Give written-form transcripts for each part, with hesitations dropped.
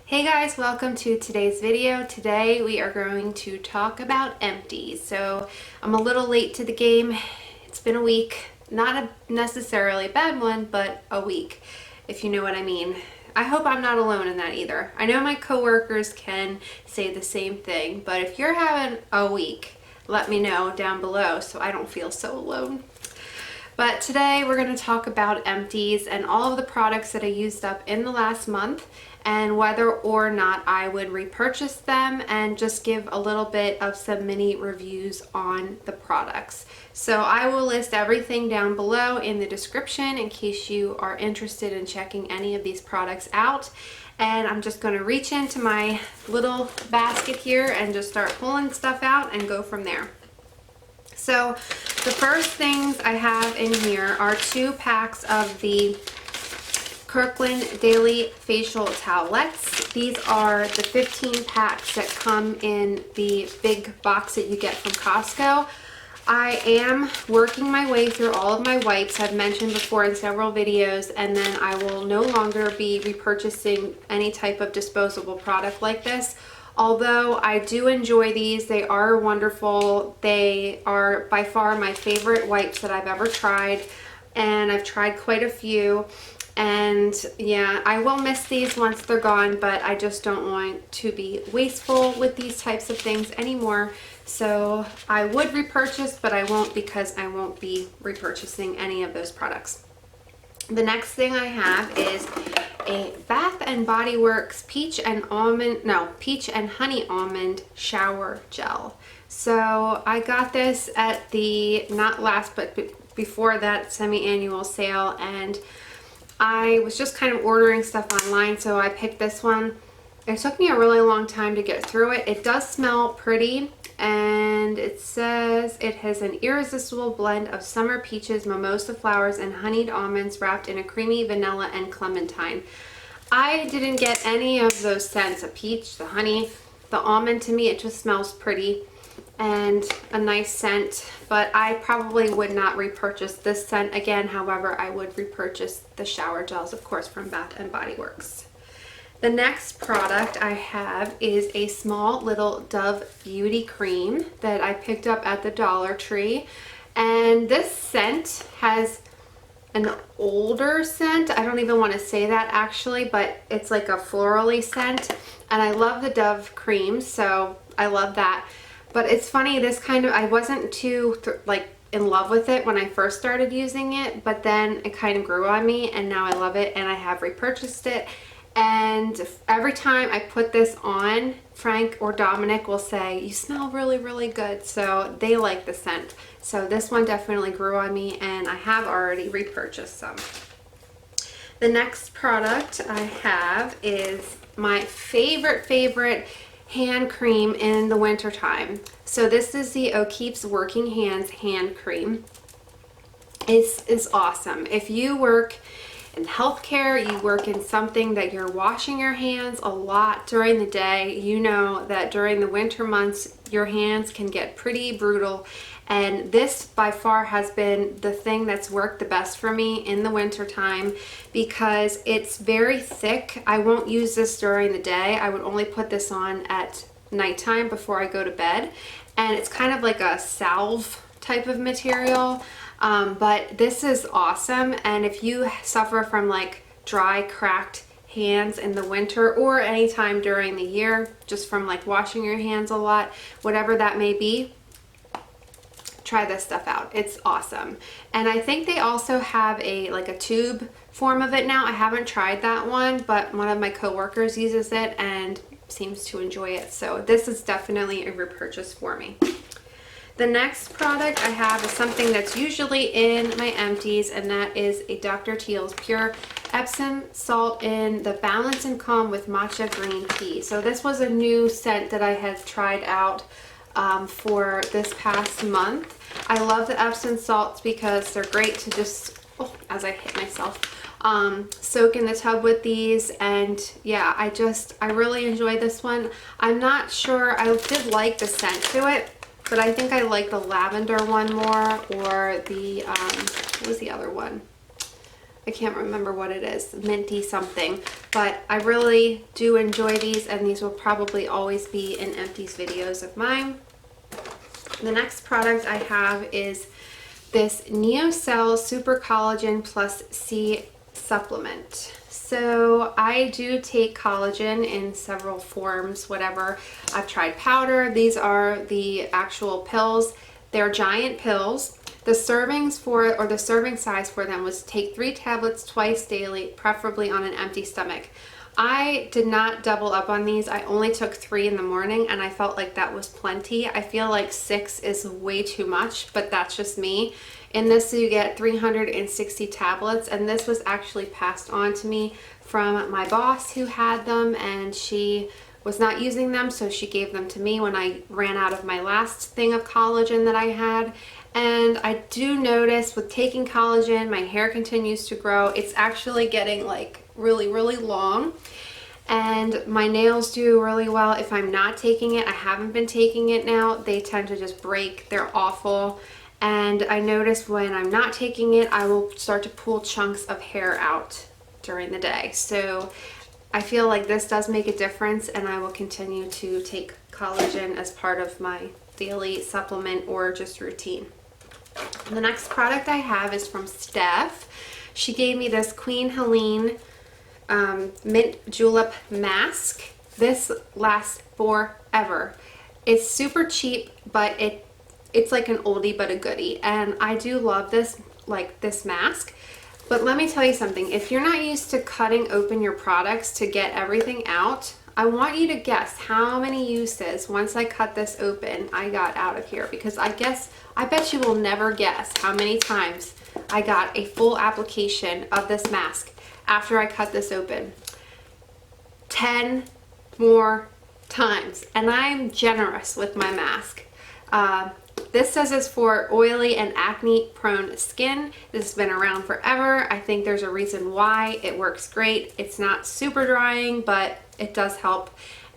Hey guys, welcome to today's video. Today we are going to talk about Empties. So I'm a little late to the game. It's been a week. Not a necessarily bad one, but a week, if you know what I mean. I hope I'm not alone in that either. I know my coworkers can say the same thing, but if you're having a week, let me know down below so I don't feel so alone. But today we're going to talk about Empties and all of the products that I used up in the last month and whether or not I would repurchase them and just give a little bit of some mini reviews on the products. So I will list everything down below in the description in case you are interested in checking any of these products out. And I'm just going to reach into my little basket here and just start pulling stuff out and go from there. So the first things I have in here are 2 packs of the Kirkland Daily Facial Towelettes. These are the 15 packs that come in the big box that you get from Costco. I am working my way through all of my wipes I've mentioned before in several videos, and then I will no longer be repurchasing any type of disposable product like this. Although I do enjoy these, they are wonderful. They are by far my favorite wipes that I've ever tried, and I've tried quite a few. And yeah, I will miss these once they're gone, but I just don't want to be wasteful with these types of things anymore. So I would repurchase, but I won't because I won't be repurchasing any of those products. The next thing I have is a Bath and Body Works Peach and Honey Almond Shower Gel. So I got this at the, not last, but before that semi-annual sale, and I was just kind of ordering stuff online, so I picked this one. It took me a really long time to get through it. It does smell pretty, and it says it has an irresistible blend of summer peaches, mimosa flowers, and honeyed almonds wrapped in a creamy vanilla and clementine. I didn't get any of those scents, the peach, the honey, the almond. To me, it just smells pretty and a nice scent, but I probably would not repurchase this scent again. However, I would repurchase the shower gels, of course, from Bath and Body Works. The next product I have is a small little Dove Beauty Cream that I picked up at the Dollar Tree, and this scent has an older scent. I don't even want to say that actually, but it's like a florally scent, and I love the Dove cream, so I love that. But it's funny, this kind of, I wasn't too in love with it when I first started using it, but then it kind of grew on me, and now I love it, and I have repurchased it. And every time I put this on, Frank or Dominic will say, "You smell really, really good." So they like the scent. So this one definitely grew on me, and I have already repurchased some. The next product I have is my favorite hand cream in the winter time. So this is the O'Keeffe's Working Hands hand cream. It's awesome. If you work in healthcare, you work in something that you're washing your hands a lot during the day, you know that during the winter months your hands can get pretty brutal, and this by far has been the thing that's worked the best for me in the winter time because it's very thick. I won't use this during the day. I would only put this on at nighttime before I go to bed, and it's kind of like a salve type of material. But this is awesome, and if you suffer from like dry, cracked hands in the winter or anytime during the year, just from like washing your hands a lot, whatever that may be, try this stuff out. It's awesome. And I think they also have a tube form of it now. I haven't tried that one, but one of my coworkers uses it and seems to enjoy it. So this is definitely a repurchase for me. The next product I have is something that's usually in my Empties, and that is a Dr.Teals Pure Epsom Salt in the Balance and Calm with Matcha Green Tea. So this was a new scent that I had tried out for this past month. I love the Epsom salts because they're great to just, as I hit myself, soak in the tub with these. And yeah, I really enjoy this one. I'm not sure, I did like the scent to it, but I think I like the lavender one more, or the, what was the other one? I can't remember what it is, minty something, but I really do enjoy these, and these will probably always be in Empties videos of mine. The next product I have is this NeoCell Super Collagen Plus C supplement. So I do take collagen in several forms, whatever. I've tried powder. These are the actual pills. They're giant pills. The servings for, or the serving size for them was take 3 tablets twice daily, preferably on an empty stomach. I did not double up on these. I only took 3 in the morning, and I felt like that was plenty. I feel like 6 is way too much, but that's just me. In this, you get 360 tablets, and this was actually passed on to me from my boss who had them, and she was not using them, so she gave them to me when I ran out of my last thing of collagen that I had. And I do notice with taking collagen, my hair continues to grow. It's actually getting like really, really long. And my nails do really well if I'm not taking it. I haven't been taking it now. They tend to just break. They're awful. And I notice when I'm not taking it, I will start to pull chunks of hair out during the day. So I feel like this does make a difference, and I will continue to take collagen as part of my daily supplement or just routine. The next product I have is from Steph. She gave me this Queen Helene mint julep mask. This lasts forever. It's super cheap, but it's like an oldie but a goodie, and I do love this, like this mask. But let me tell you something, if you're not used to cutting open your products to get everything out, I want you to guess how many uses once I cut this open I got out of here, because I bet you will never guess how many times I got a full application of this mask after I cut this open. 10 more times, and I'm generous with my mask. This says it's for oily and acne prone skin. This has been around forever. I think there's a reason why. It works great. It's not super drying, but it does help.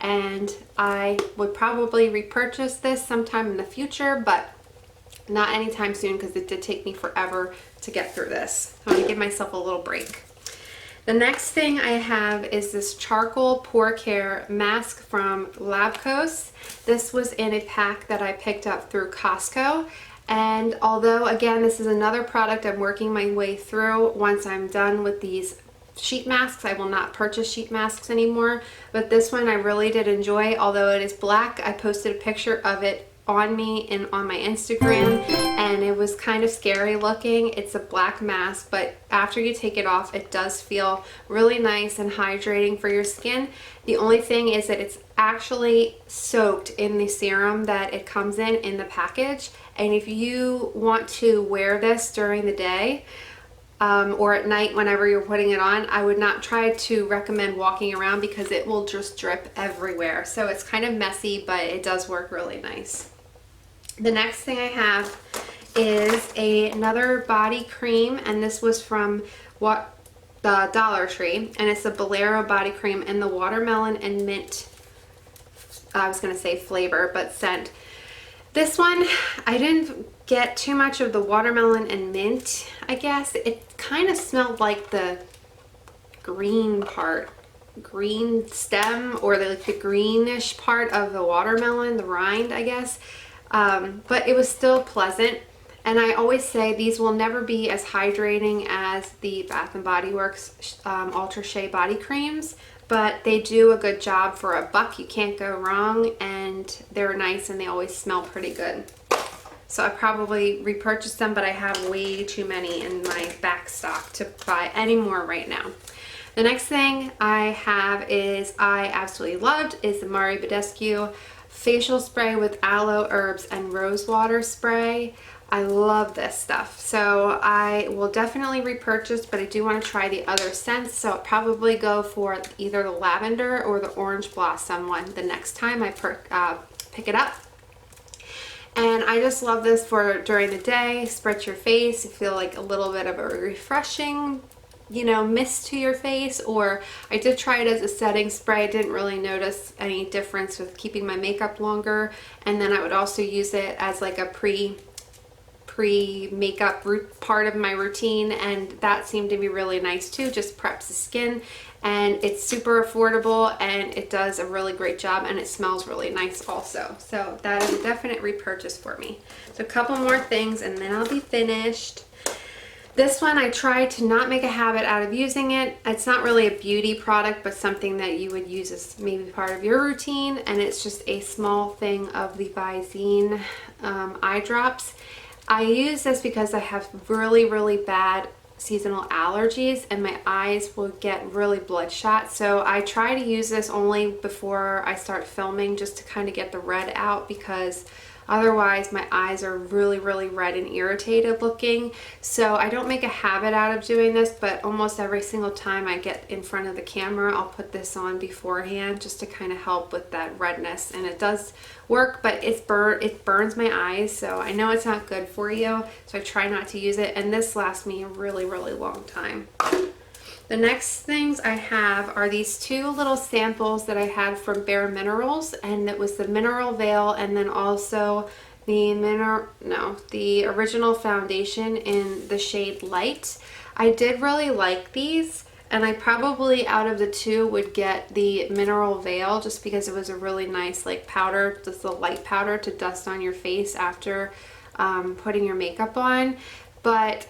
And I would probably repurchase this sometime in the future, but not anytime soon, because it did take me forever to get through this. I'm gonna give myself a little break. The next thing I have is this charcoal pore care mask from Labcos. This was in a pack that I picked up through Costco. And although, again, this is another product I'm working my way through, once I'm done with these sheet masks, I will not purchase sheet masks anymore. But this one I really did enjoy. Although it is black, I posted a picture of it on me and on my Instagram, and it was kind of scary looking. It's a black mask, but after you take it off, it does feel really nice and hydrating for your skin. The only thing is that it's actually soaked in the serum that it comes in the package, and if you want to wear this during the day or at night whenever you're putting it on, I would not try to recommend walking around, because it will just drip everywhere. So it's kind of messy, but it does work really nice. The next thing I have is another body cream, and this was from the Dollar Tree, and it's a Bolero body cream in the watermelon and mint, I was going to say flavor, but scent. This one, I didn't get too much of the watermelon and mint, I guess. It kind of smelled like the green stem, or the greenish part of the watermelon, the rind, I guess. But it was still pleasant. And I always say these will never be as hydrating as the Bath & Body Works Ultra Shea body creams, but they do a good job for $1. You can't go wrong, and they're nice, and they always smell pretty good. So I probably repurchased them, but I have way too many in my back stock to buy any more right now. The next thing I have is I absolutely loved is the Marie Badescu facial spray with aloe, herbs, and rose water spray. I love this stuff, so I will definitely repurchase, but I do want to try the other scents, so I'll probably go for either the lavender or the orange blossom one the next time I pick it up. And I just love this for during the day. Spritz your face, you feel like a little bit of a refreshing, you know, mist to your face. Or I did try it as a setting spray. I didn't really notice any difference with keeping my makeup longer. And then I would also use it as like a pre pre-makeup part of my routine, and that seemed to be really nice too. Just preps the skin, and it's super affordable, and it does a really great job, and it smells really nice also. So that is a definite repurchase for me. So a couple more things and then I'll be finished. This one I tried to not make a habit out of using it. It's not really a beauty product, but something that you would use as maybe part of your routine, and it's just a small thing of the Visine eye drops. I use this because I have really bad seasonal allergies and my eyes will get really bloodshot. So I try to use this only before I start filming, just to kind of get the red out, because otherwise my eyes are really red and irritated looking. So I don't make a habit out of doing this, but almost every single time I get in front of the camera, I'll put this on beforehand just to kind of help with that redness. And it does work, but it burns my eyes, so I know it's not good for you, so I try not to use it. And this lasts me a really long time. The next things I have are these two little samples that I had from Bare Minerals, and it was the Mineral Veil and then also the original foundation in the shade Light. I did really like these, and I probably out of the two would get the Mineral Veil just because it was a really nice like powder, just a light powder to dust on your face after putting your makeup on. But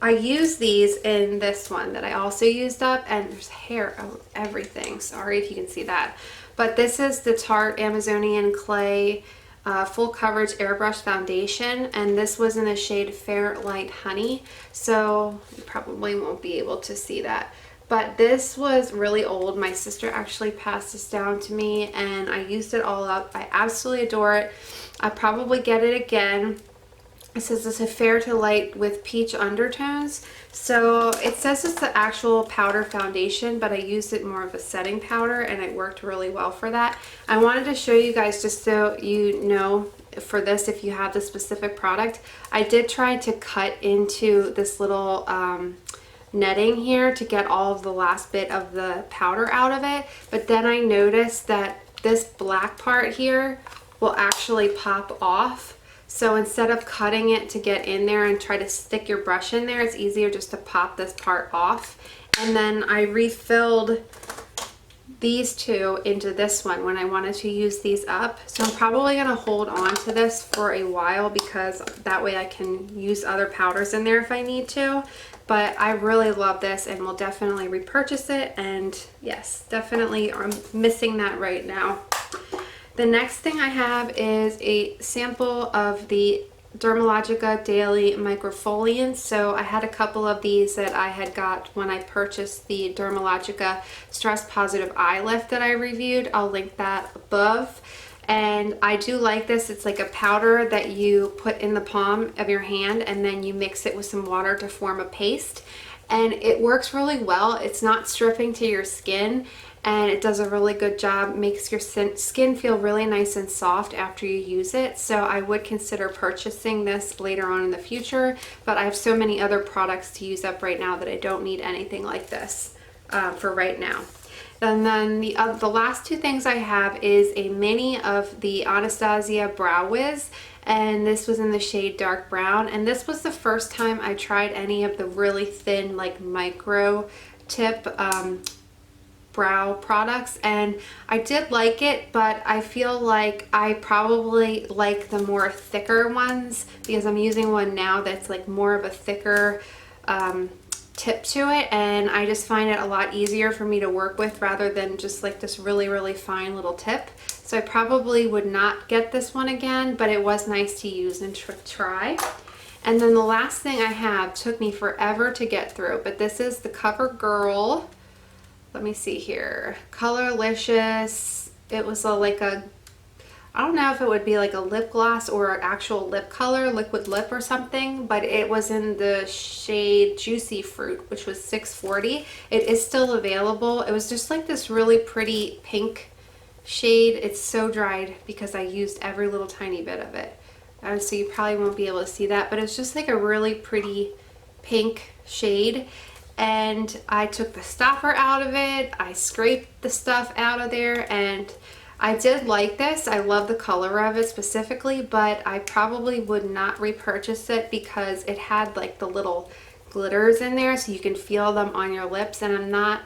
I use these in this one that I also used up, and there's hair of everything. Sorry if you can see that. But this is the Tarte Amazonian Clay Full Coverage Airbrush Foundation, and this was in the shade Fair Light Honey. So you probably won't be able to see that. But this was really old. My sister actually passed this down to me, and I used it all up. I absolutely adore it. I'll probably get it again. It says it's a fair to light with peach undertones. So it says it's the actual powder foundation, but I used it more of a setting powder, and it worked really well for that. I wanted to show you guys just so you know for this, if you have the specific product, I did try to cut into this little netting here to get all of the last bit of the powder out of it, but then I noticed that this black part here will actually pop off. So instead of cutting it to get in there and try to stick your brush in there, it's easier just to pop this part off. And then I refilled these two into this one when I wanted to use these up. So I'm probably going to hold on to this for a while, because that way I can use other powders in there if I need to. But I really love this and will definitely repurchase it. And yes, definitely I'm missing that right now. The next thing I have is a sample of the Dermalogica Daily Microfoliants. So I had a couple of these that I had got when I purchased the Dermalogica Stress Positive Eye Lift that I reviewed. I'll link that above. And I do like this. It's like a powder that you put in the palm of your hand, and then you mix it with some water to form a paste. And it works really well. It's not stripping to your skin, and it does a really good job, makes your skin feel really nice and soft after you use it. So I would consider purchasing this later on in the future, but I have so many other products to use up right now that I don't need anything like this for right now. And then the last two things I have is a mini of the Anastasia Brow Wiz, and this was in the shade Dark Brown, and this was the first time I tried any of the really thin like micro tip brow products, and I did like it, but I feel like I probably like the more thicker ones, because I'm using one now that's like more of a thicker tip to it, and I just find it a lot easier for me to work with rather than just like this really fine little tip. So I probably would not get this one again, but it was nice to use and try. And then the last thing I have took me forever to get through, but this is the CoverGirl, let me see here, Colorlicious. It was like a, I don't know if it would be like a lip gloss or actual lip color, liquid lip or something, but it was in the shade Juicy Fruit, which was $6.40. It is still available. It was just like this really pretty pink shade. It's so dried because I used every little tiny bit of it. So you probably won't be able to see that, but it's just like a really pretty pink shade. And I took the stopper out of it, I scraped the stuff out of there, and I did like this. I love the color of it specifically, but I probably would not repurchase it because it had like the little glitters in there so you can feel them on your lips, and I'm not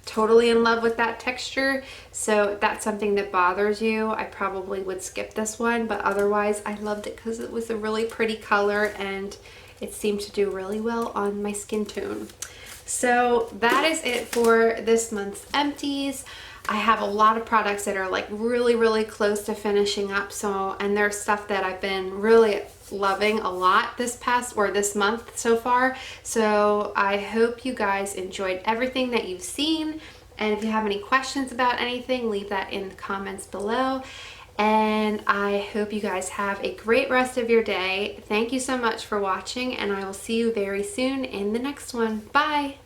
totally in love with that texture. So if that's something that bothers you, I probably would skip this one, but otherwise I loved it because it was a really pretty color and it seemed to do really well on my skin tone. So that is it for this month's Empties. I have a lot of products that are like really close to finishing up, so, and there's stuff that I've been really loving a lot this month so far. So I hope you guys enjoyed everything that you've seen, and if you have any questions about anything, leave that in the comments below. And I hope you guys have a great rest of your day. Thank you so much for watching, and I will see you very soon in the next one. Bye!